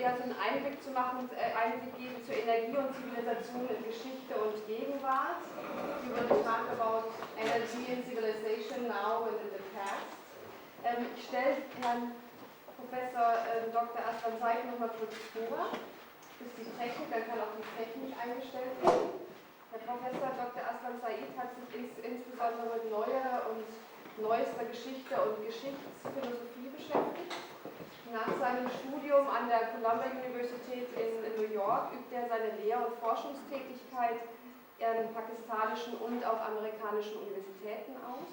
eher so einen Einblick zu machen, Einblick geben zur Energie und Zivilisation in Geschichte und Gegenwart. We will talk about energy and civilization now and in the past. Ich stelle Herrn Professor Dr. Aslam Syed noch mal kurz vor. Das ist die Technik, dann kann auch die Technik eingestellt werden. Herr Professor Dr. Aslam Syed hat sich insbesondere mit neuerer und neuester Geschichte und Geschichtsphilosophie beschäftigt. Nach seinem Studium an der Columbia Universität in New York übt er seine Lehr- und Forschungstätigkeit an pakistanischen und auch amerikanischen Universitäten aus.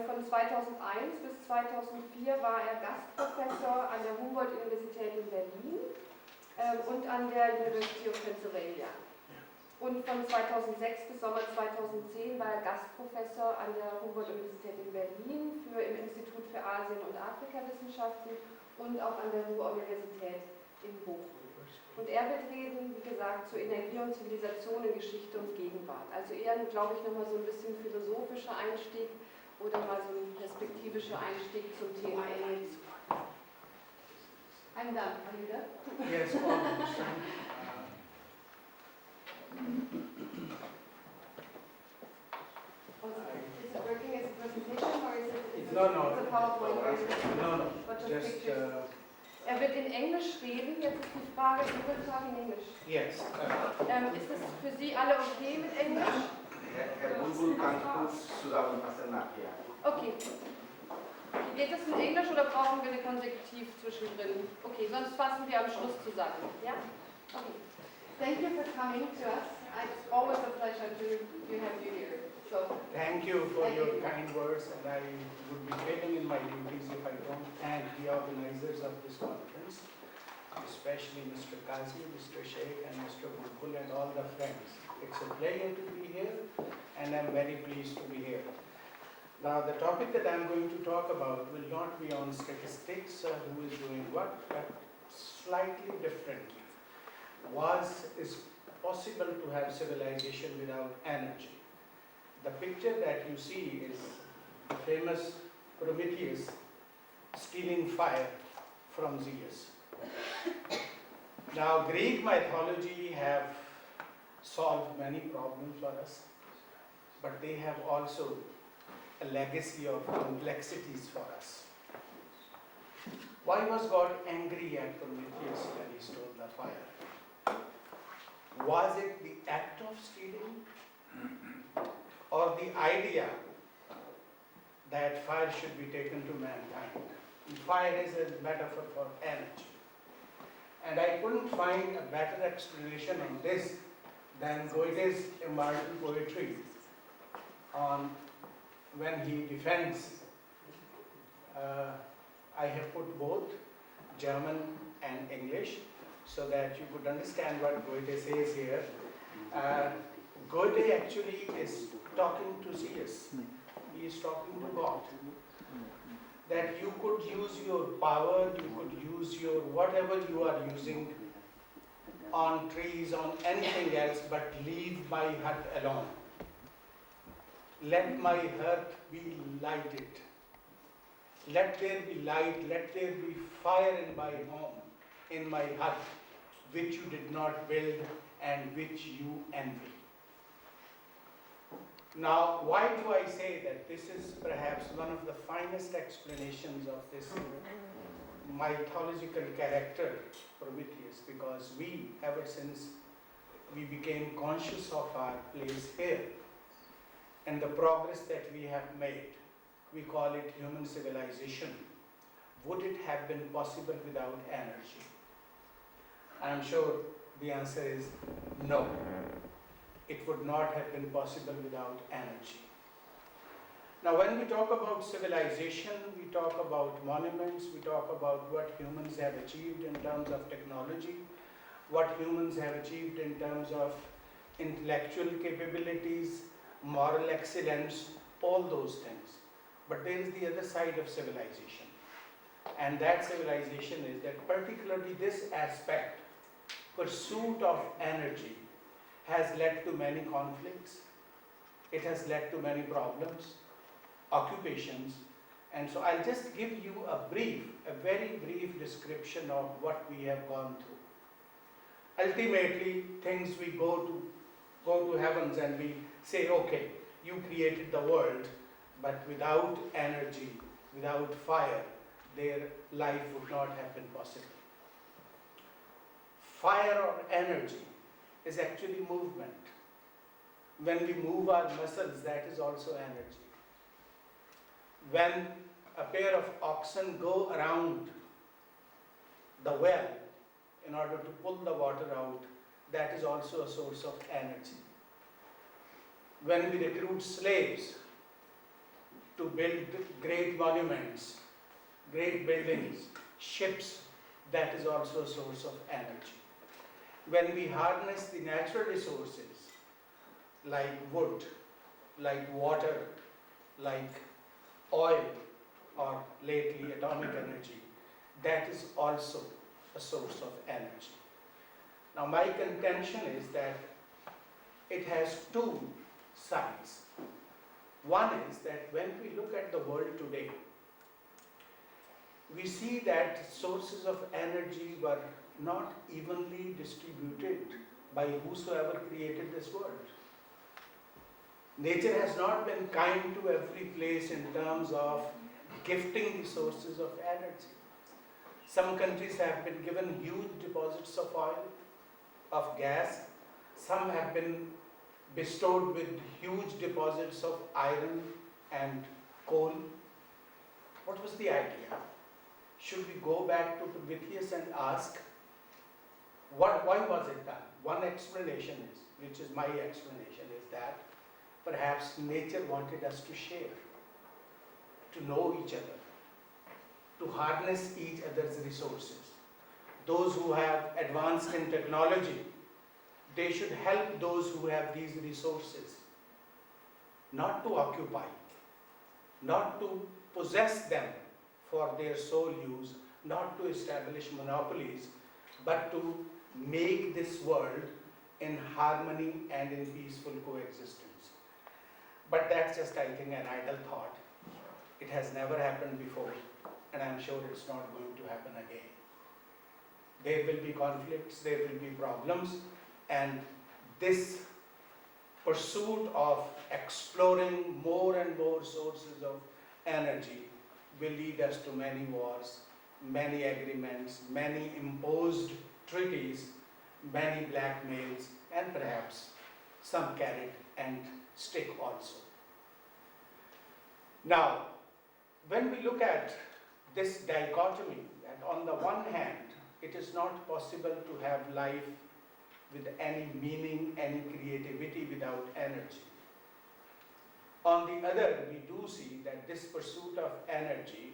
Von 2001 bis 2004 war er Gastprofessor an der Humboldt-Universität in Berlin und an der University of Pennsylvania. Und von 2006 bis Sommer 2010 war er Gastprofessor an der Humboldt-Universität in Berlin im Institut für Asien- und Afrikawissenschaften und auch an der Ruhr-Universität in Bochum. Und er wird reden, wie gesagt, zu Energie und Zivilisation in Geschichte und Gegenwart. Also eher, glaube ich, nochmal so ein bisschen philosophischer Einstieg oder mal so ein perspektivischer Einstieg zum Thema Energie. I'm done. Are you done? Yes, Is it working as a presentation or is it no, a PowerPoint version? No, But just wird in Englisch reden, jetzt ist die Frage, you will talk in English. yes. Ist es für Sie alle okay mit Englisch? Herr Bulbul kann kurz zusammenfassen nachher. Okay. Geht es in Englisch oder brauchen wir eine Konsekutiv zwischendrin? Okay, sonst fassen wir am Schluss zusammen. Ja? Okay. Thank you for coming to us. It's always a pleasure to have you here. So, Thank you for your kind words, and I would be failing in my duties if I don't thank the organizers of this conference, especially Mr. Kazi, Mr. Sheikh, and Mr. Bulbul, and all the friends. It's a pleasure to be here, and I'm very pleased to be here. Now, the topic that I'm going to talk about will not be on statistics, who is doing what, but slightly differently. Is possible to have civilization without energy? The picture that you see is the famous Prometheus stealing fire from Zeus. Now, Greek mythology have solved many problems for us, but they have also a legacy of complexities for us. Why was God angry at Prometheus when he stole the fire? Was it the act of stealing or the idea that fire should be taken to mankind? Fire is a metaphor for energy. And I couldn't find a better explanation on this than Goethe's immortal poetry on when he defends. I have put both German and English so that you could understand what Goethe says here. Goethe actually is talking to Zeus. He is talking to God. That you could use your power, you could use your whatever you are using on trees, on anything else, but leave my hut alone. Let my hearth be lighted. Let there be light, let there be fire in my home, in my hut, which you did not build and which you envy. Now, why do I say that this is perhaps one of the finest explanations of this mythological character, Prometheus? Because we, ever since we became conscious of our place here and the progress that we have made, we call it human civilization. Would it have been possible without energy? I am sure the answer is no. It would not have been possible without energy. Now, when we talk about civilization, we talk about monuments, we talk about what humans have achieved in terms of technology, what humans have achieved in terms of intellectual capabilities, moral excellence, all those things. But there is the other side of civilization. And that civilization is that particularly this aspect, pursuit of energy, has led to many conflicts. It has led to many problems, occupations, And so I'll just give you a very brief description of what we have gone through. Ultimately, things we go to heavens and we say, okay, you created the world, but without energy, without fire, their life would not have been possible. Fire or energy is actually movement. When we move our muscles, that is also energy. When a pair of oxen go around the well in order to pull the water out, that is also a source of energy. When we recruit slaves to build great monuments, great buildings, ships, that is also a source of energy. When we harness the natural resources like wood, like water, like oil, or lately atomic energy, that is also a source of energy. Now my contention is that it has two sides. One is that when we look at the world today, we see that sources of energy were not evenly distributed by whosoever created this world. Nature has not been kind to every place in terms of gifting the sources of energy. Some countries have been given huge deposits of oil, of gas. Some have been bestowed with huge deposits of iron and coal. What was the idea? Should we go back to Prometheus and ask, why was it done? One explanation is, which is my explanation, is that perhaps nature wanted us to share, to know each other, to harness each other's resources. Those who have advanced in technology, they should help those who have these resources, not to occupy, not to possess them for their sole use, not to establish monopolies, but to make this world in harmony and in peaceful coexistence. But that's just, I think, an idle thought. It has never happened before, and I'm sure it's not going to happen again. There will be conflicts, there will be problems, and this pursuit of exploring more and more sources of energy will lead us to many wars, many agreements, many imposed treaties, many blackmails, and perhaps some carrot and stick also. Now, when we look at this dichotomy, that on the one hand, it is not possible to have life with any meaning, any creativity without energy. On the other, we do see that this pursuit of energy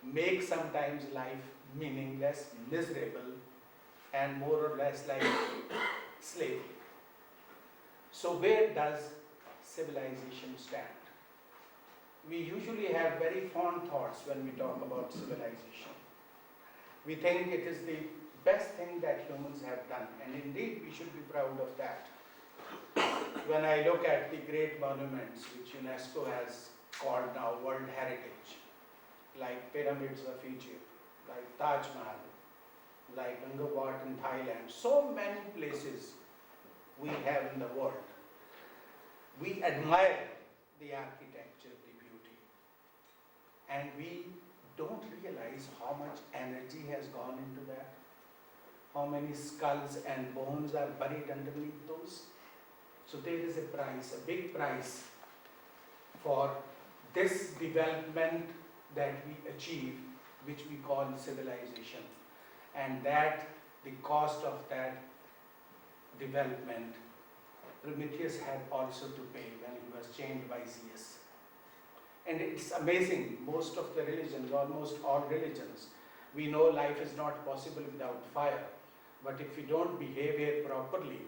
makes sometimes life meaningless, miserable, and more or less like slavery. So where does civilization stand? We usually have very fond thoughts when we talk about civilization. We think it is the best thing that humans have done, and indeed we should be proud of that. When I look at the great monuments which UNESCO has called now World Heritage, like pyramids of Egypt, like Taj Mahal, like Angkor Wat in Thailand, so many places we have in the world. We admire the architecture, the beauty, and we don't realize how much energy has gone into that, how many skulls and bones are buried underneath those. So there is a price, a big price for this development that we achieve, which we call civilization, and that the cost of that development Prometheus had also to pay when he was chained by Zeus. And it's amazing, most of the religions, almost all religions, we know life is not possible without fire, but if we don't behave here properly,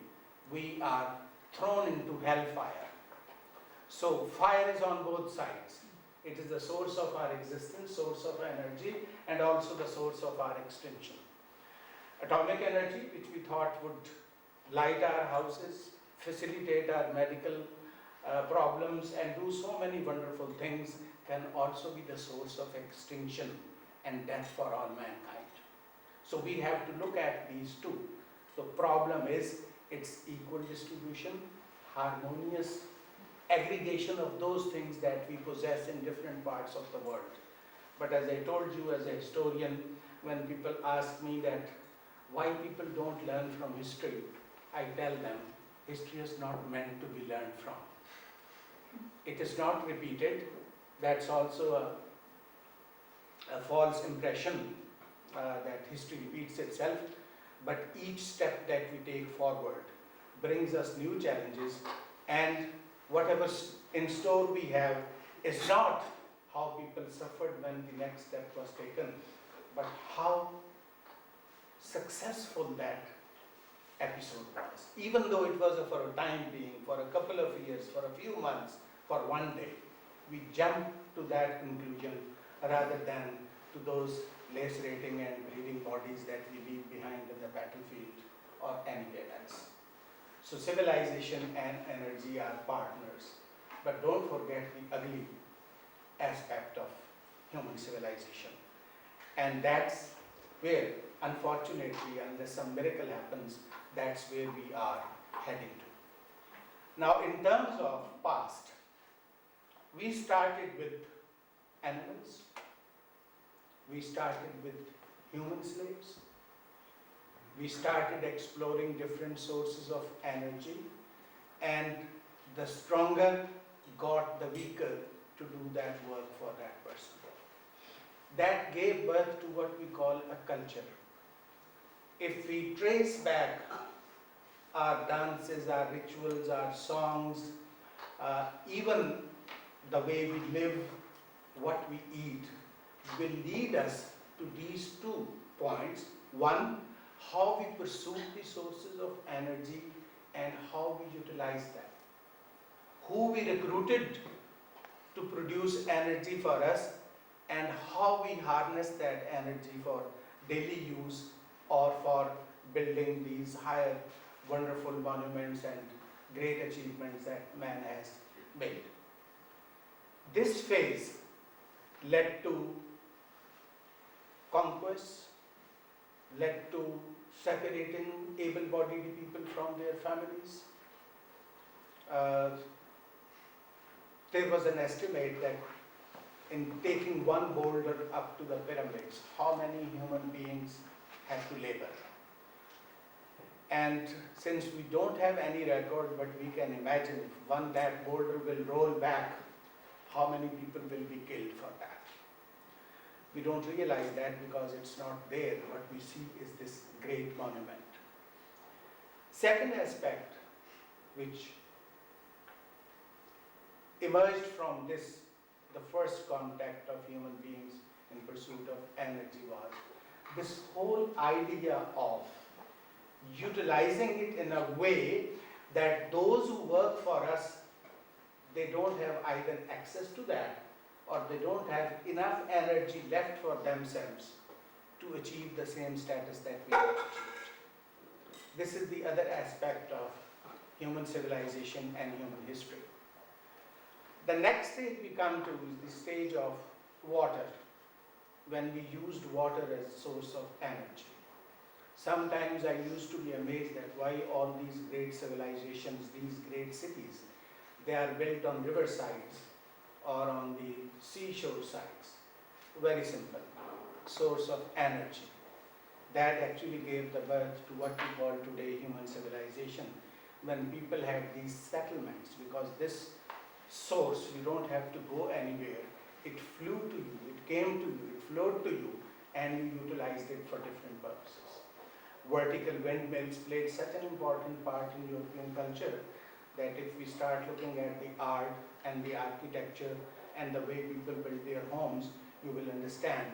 we are thrown into hellfire. So fire is on both sides. It is the source of our existence, source of energy, and also the source of our extinction. Atomic energy, which we thought would light our houses, facilitate our medical problems and do so many wonderful things can also be the source of extinction and death for all mankind. So we have to look at these two. The problem is its equal distribution, harmonious aggregation of those things that we possess in different parts of the world. But as I told you as a historian, when people ask me that why people don't learn from history, I tell them history is not meant to be learned from. It is not repeated. That's also a false impression that history repeats itself. But each step that we take forward brings us new challenges, and whatever in store we have is not how people suffered when the next step was taken, but how successful that episode was. Even though it was for a time being, for a couple of years, for a few months, for one day, we jump to that conclusion rather than to those lacerating and bleeding bodies that we leave behind in the battlefield or anywhere else. So civilization and energy are partners, but don't forget the ugly aspect of human civilization. And that's where, unfortunately, unless some miracle happens, that's where we are heading to. Now, in terms of past, we started with animals, we started with human slaves, we started exploring different sources of energy, and the stronger got the weaker to do that work for that person. That gave birth to what we call a culture. If we trace back our dances, our rituals, our songs, even the way we live, what we eat, will lead us to these 2 points. One, how we pursue the sources of energy and how we utilize them. Who we recruited to produce energy for us and how we harness that energy for daily use or for building these higher wonderful monuments and great achievements that man has made. This phase led to conquest, led to separating able-bodied people from their families. There was an estimate that in taking one boulder up to the pyramids, how many human beings had to labor. And since we don't have any record, but we can imagine if that boulder will roll back, how many people will be killed for that. We don't realize that because it's not there. What we see is this great monument. Second aspect which emerged from this, the first contact of human beings in pursuit of energy, was this whole idea of utilizing it in a way that those who work for us, they don't have either access to that or they don't have enough energy left for themselves to achieve the same status that we have achieved. This is the other aspect of human civilization and human history. The next stage we come to is the stage of water, when we used water as a source of energy. Sometimes I used to be amazed at why all these great civilizations, these great cities, they are built on riversides or on the seashore sides. Very simple, source of energy. That actually gave the birth to what we call today human civilization, when people had these settlements, because this source, you don't have to go anywhere. It flew to you, it came to you, it flowed to you, and you utilized it for different purposes. Vertical windmills played such an important part in European culture that if we start looking at the art and the architecture and the way people build their homes, you will understand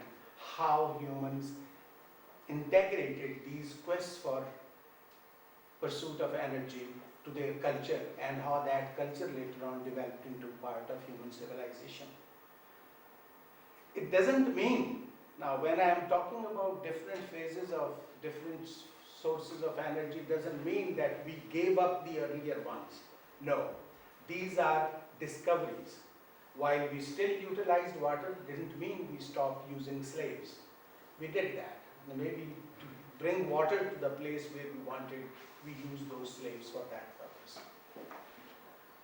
how humans integrated these quests for pursuit of energy to their culture and how that culture later on developed into part of human civilization. It doesn't mean, now when I am talking about different phases of different sources of energy, doesn't mean that we gave up the earlier ones. No, These are discoveries. While we still utilized water, didn't mean we stopped using slaves. We did that. And maybe to bring water to the place where we wanted, we used those slaves for that purpose.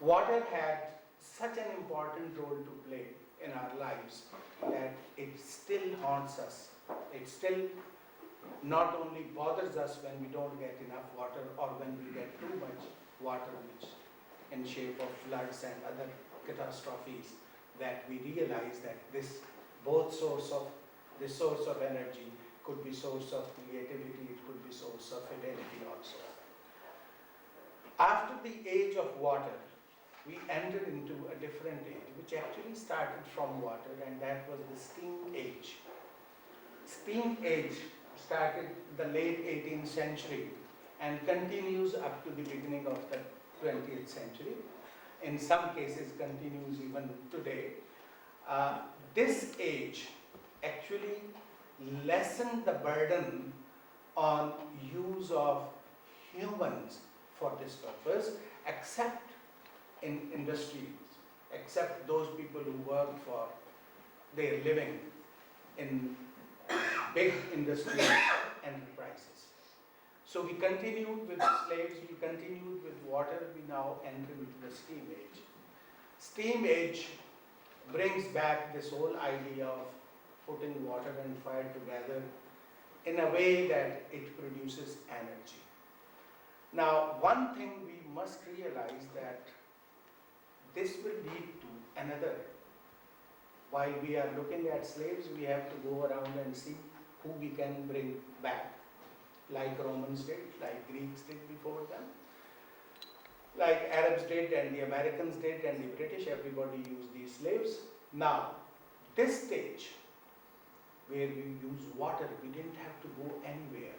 Water had such an important role to play in our lives that it still haunts us. It still not only bothers us when we don't get enough water or when we get too much water, which in shape of floods and other catastrophes, that we realize that this source of energy could be source of creativity, it could be source of fidelity also. After the age of water, we entered into a different age, which actually started from water, and that was the steam age. Steam age started the late 18th century and continues up to the beginning of the 20th century. In some cases continues even today. This age actually lessened the burden on use of humans for this purpose, except in industries, except those people who work for their living in big industrial enterprises. So we continued with slaves, we continued with water, we now enter into the steam age. Steam age brings back this whole idea of putting water and fire together in a way that it produces energy. Now, one thing we must realize that this will lead to another. While we are looking at slaves, we have to go around and see who we can bring back, like Romans did, like Greeks did before them, like Arabs did and the Americans did and the British, everybody used these slaves. Now, this stage where we use water, we didn't have to go anywhere.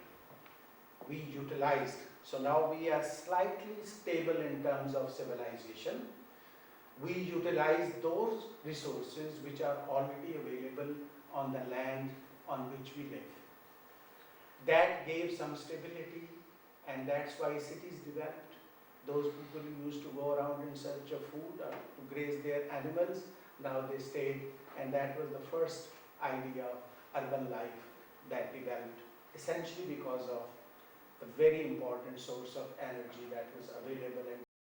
We utilized. So now we are slightly stable in terms of civilization. We utilize those resources which are already available on the land on which we live. That gave some stability, and that's why cities developed. Those people who used to go around in search of food or to graze their animals, now they stayed, and that was the first idea of urban life that developed, essentially because of the very important source of energy that was available and